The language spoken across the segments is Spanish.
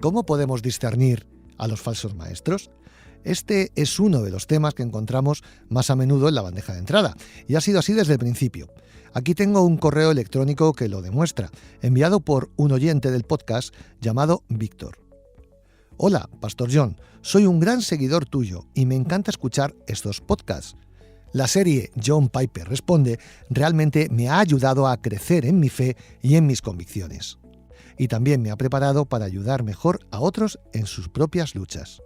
¿Cómo podemos discernir a los falsos maestros? Este es uno de los temas que encontramos más a menudo en la bandeja de entrada, y ha sido así desde el principio. Aquí tengo un correo electrónico que lo demuestra, enviado por un oyente del podcast llamado Víctor. Hola, Pastor John, soy un gran seguidor tuyo y me encanta escuchar estos podcasts. La serie John Piper Responde realmente me ha ayudado a crecer en mi fe y en mis convicciones. Y también me ha preparado para ayudar mejor a otros en sus propias luchas.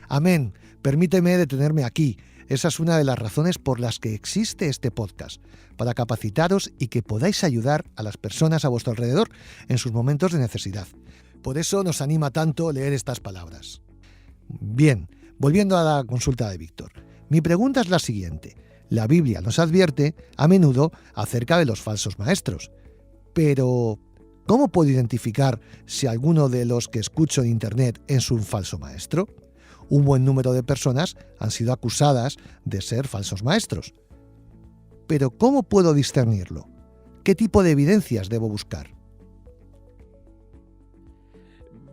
Amén. Permíteme detenerme aquí. Esa es una de las razones por las que existe este podcast, para capacitaros y que podáis ayudar a las personas a vuestro alrededor en sus momentos de necesidad. Por eso nos anima tanto leer estas palabras. Bien, volviendo a la consulta de Víctor. Mi pregunta es la siguiente. La Biblia nos advierte a menudo acerca de los falsos maestros. Pero, ¿cómo puedo identificar si alguno de los que escucho en Internet es un falso maestro? Un buen número de personas han sido acusadas de ser falsos maestros. Pero, ¿cómo puedo discernirlo? ¿Qué tipo de evidencias debo buscar?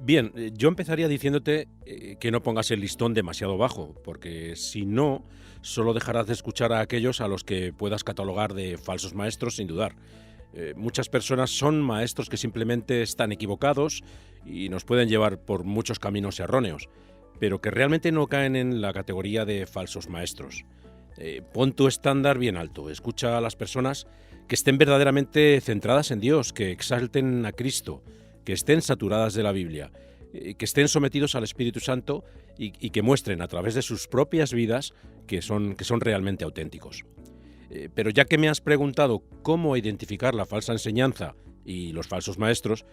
Bien, yo empezaría diciéndote que no pongas el listón demasiado bajo, porque si no, solo dejarás de escuchar a aquellos a los que puedas catalogar de falsos maestros sin dudar. Muchas personas son maestros que simplemente están equivocados y nos pueden llevar por muchos caminos erróneos, pero que realmente no caen en la categoría de falsos maestros. Pon tu estándar bien alto, escucha a las personas que estén verdaderamente centradas en Dios, que exalten a Cristo, que estén saturadas de la Biblia, que estén sometidos al Espíritu Santo y que muestren a través de sus propias vidas que son realmente auténticos. Pero ya que me has preguntado cómo identificar la falsa enseñanza y los falsos maestros,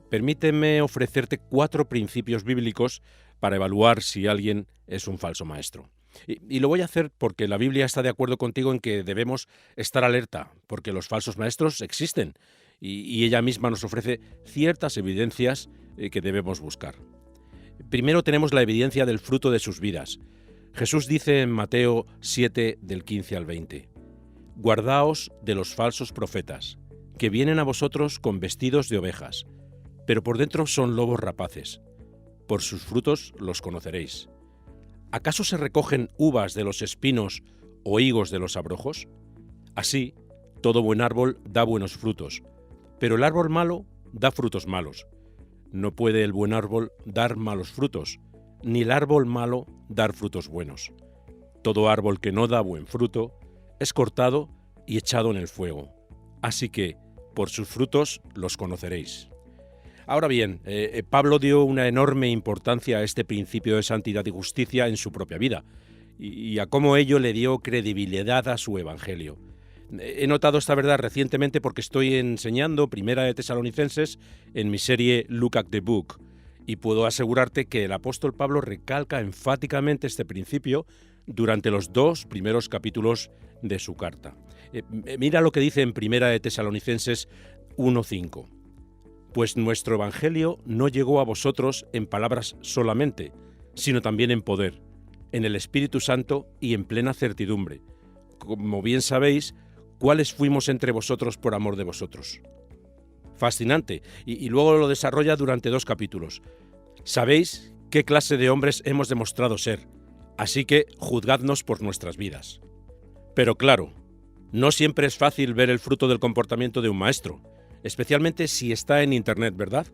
permíteme ofrecerte 4 principios bíblicos para evaluar si alguien es un falso maestro. Y lo voy a hacer porque la Biblia está de acuerdo contigo en que debemos estar alerta, porque los falsos maestros existen y ella misma nos ofrece ciertas evidencias que debemos buscar. Primero tenemos la evidencia del fruto de sus vidas. Jesús dice en Mateo 7, del 15 al 20, «Guardaos de los falsos profetas, que vienen a vosotros con vestidos de ovejas, pero por dentro son lobos rapaces. Por sus frutos los conoceréis. ¿Acaso se recogen uvas de los espinos o higos de los abrojos? Así, todo buen árbol da buenos frutos, pero el árbol malo da frutos malos. No puede el buen árbol dar malos frutos, ni el árbol malo dar frutos buenos. Todo árbol que no da buen fruto es cortado y echado en el fuego. Así que, por sus frutos los conoceréis». Ahora bien, Pablo dio una enorme importancia a este principio de santidad y justicia en su propia vida, y a cómo ello le dio credibilidad a su evangelio. He notado esta verdad recientemente porque estoy enseñando Primera de Tesalonicenses en mi serie Look at the Book, y puedo asegurarte que el apóstol Pablo recalca enfáticamente este principio durante los 2 primeros capítulos de su carta. Mira lo que dice en Primera de Tesalonicenses 1:5. Pues nuestro evangelio no llegó a vosotros en palabras solamente, sino también en poder, en el Espíritu Santo y en plena certidumbre, como bien sabéis, cuáles fuimos entre vosotros por amor de vosotros. Fascinante, y luego lo desarrolla durante 2 capítulos. Sabéis qué clase de hombres hemos demostrado ser, así que juzgadnos por nuestras vidas. Pero claro, no siempre es fácil ver el fruto del comportamiento de un maestro, especialmente si está en Internet, ¿verdad?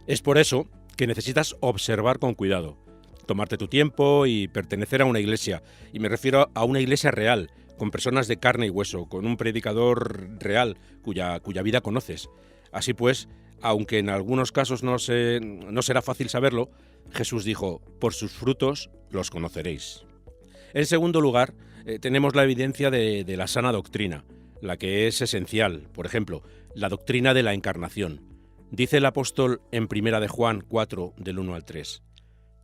Es por eso que necesitas observar con cuidado, tomarte tu tiempo y pertenecer a una iglesia, y me refiero a una iglesia real, con personas de carne y hueso, con un predicador real cuya vida conoces. Así pues, aunque en algunos casos no será fácil saberlo, Jesús dijo, por sus frutos los conoceréis. En segundo lugar, tenemos la evidencia de la sana doctrina, la que es esencial, por ejemplo, la doctrina de la encarnación. Dice el apóstol en Primera de Juan 4, del 1 al 3.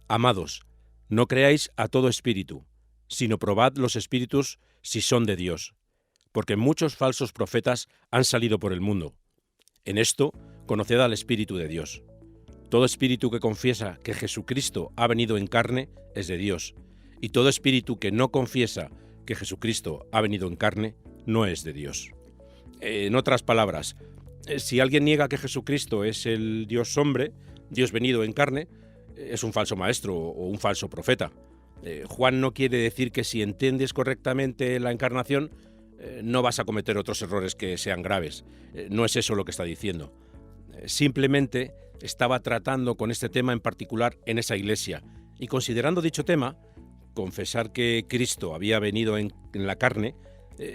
Amados, no creáis a todo espíritu, sino probad los espíritus si son de Dios, porque muchos falsos profetas han salido por el mundo. En esto, conoced al Espíritu de Dios. Todo espíritu que confiesa que Jesucristo ha venido en carne es de Dios, y todo espíritu que no confiesa que Jesucristo ha venido en carne no es de Dios. En otras palabras, si alguien niega que Jesucristo es el Dios hombre, Dios venido en carne es un falso maestro o un falso profeta. Juan no quiere decir que si entiendes correctamente la encarnación no vas a cometer otros errores que sean graves. No es eso lo que está diciendo. Simplemente estaba tratando con este tema en particular en esa iglesia y considerando dicho tema, confesar que Cristo había venido en la carne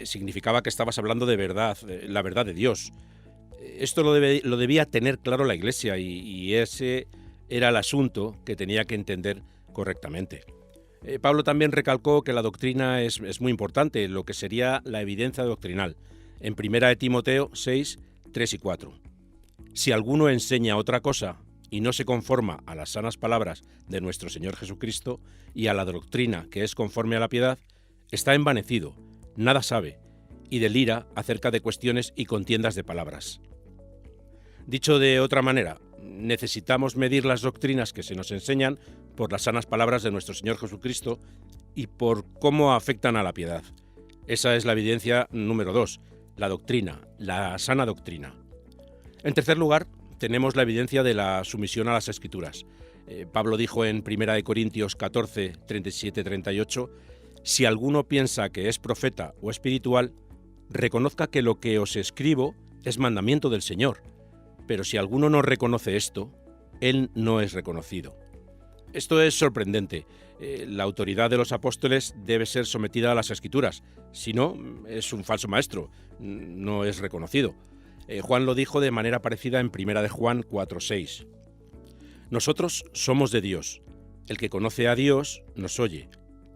significaba que estabas hablando de verdad, la verdad de Dios. Esto lo debía tener claro la iglesia y ese era el asunto que tenía que entender correctamente. Pablo también recalcó que la doctrina es muy importante, lo que sería la evidencia doctrinal, en 1 Timoteo 6, 3 y 4. Si alguno enseña otra cosa y no se conforma a las sanas palabras de nuestro Señor Jesucristo y a la doctrina que es conforme a la piedad, está envanecido, nada sabe, y delira acerca de cuestiones y contiendas de palabras. Dicho de otra manera, necesitamos medir las doctrinas que se nos enseñan por las sanas palabras de nuestro Señor Jesucristo y por cómo afectan a la piedad. Esa es la evidencia número 2, la doctrina, la sana doctrina. En tercer lugar, tenemos la evidencia de la sumisión a las Escrituras. Pablo dijo en 1 Corintios 14, 37-38, si alguno piensa que es profeta o espiritual, reconozca que lo que os escribo es mandamiento del Señor. Pero si alguno no reconoce esto, él no es reconocido. Esto es sorprendente. La autoridad de los apóstoles debe ser sometida a las Escrituras. Si no, es un falso maestro, no es reconocido. Juan lo dijo de manera parecida en 1 de Juan 4:6. Nosotros somos de Dios. El que conoce a Dios nos oye.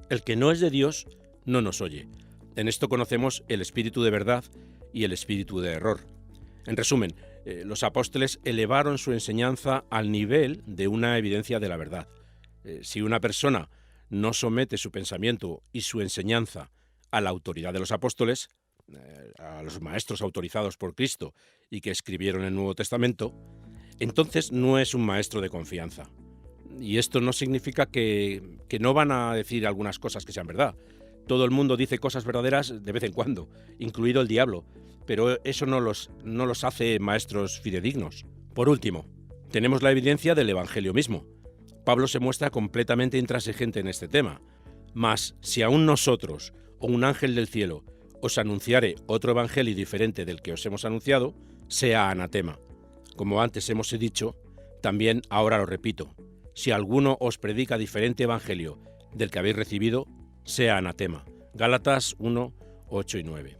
El que no es de Dios no nos oye. En esto conocemos el espíritu de verdad y el espíritu de error. En resumen, los apóstoles elevaron su enseñanza al nivel de una evidencia de la verdad. Si una persona no somete su pensamiento y su enseñanza a la autoridad de los apóstoles, a los maestros autorizados por Cristo y que escribieron el Nuevo Testamento, entonces no es un maestro de confianza. Y esto no significa que no van a decir algunas cosas que sean verdad. Todo el mundo dice cosas verdaderas de vez en cuando, incluido el diablo, pero eso no los hace maestros fidedignos. Por último, tenemos la evidencia del Evangelio mismo. Pablo se muestra completamente intransigente en este tema. Mas, si aún nosotros, o un ángel del cielo, os anunciare otro evangelio diferente del que os hemos anunciado, sea anatema. Como antes hemos dicho, también ahora lo repito. Si alguno os predica diferente evangelio del que habéis recibido, sea anatema. Gálatas 1, 8 y 9.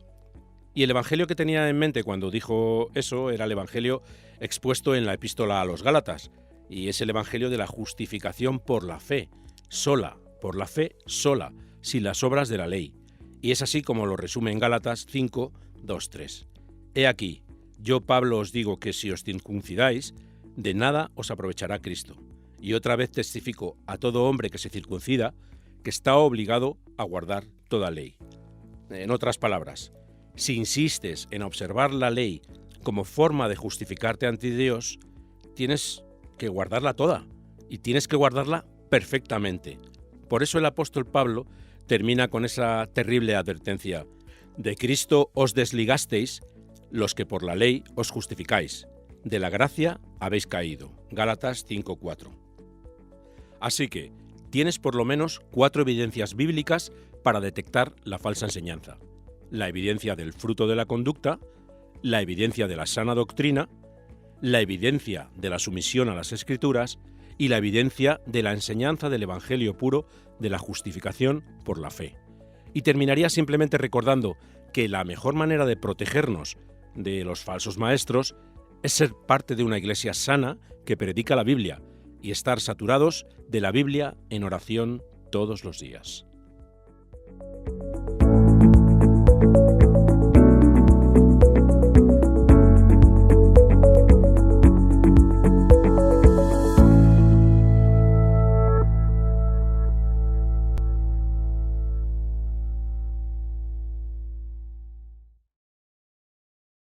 Y el evangelio que tenía en mente cuando dijo eso era el evangelio expuesto en la epístola a los Gálatas, y es el evangelio de la justificación por la fe, sola, por la fe sola, sin las obras de la ley. Y es así como lo resume en Gálatas 5, 2, 3. He aquí, yo Pablo os digo que si os circuncidáis, de nada os aprovechará Cristo. Y otra vez testifico a todo hombre que se circuncida, que está obligado a guardar toda ley. En otras palabras, si insistes en observar la ley como forma de justificarte ante Dios, tienes que guardarla toda, y tienes que guardarla perfectamente. Por eso el apóstol Pablo termina con esa terrible advertencia: de Cristo os desligasteis los que por la ley os justificáis, de la gracia habéis caído. Gálatas 5:4. Así que tienes por lo menos 4 evidencias bíblicas para detectar la falsa enseñanza: la evidencia del fruto de la conducta, la evidencia de la sana doctrina, la evidencia de la sumisión a las Escrituras y la evidencia de la enseñanza del Evangelio puro de la justificación por la fe. Y terminaría simplemente recordando que la mejor manera de protegernos de los falsos maestros es ser parte de una iglesia sana que predica la Biblia y estar saturados de la Biblia en oración todos los días.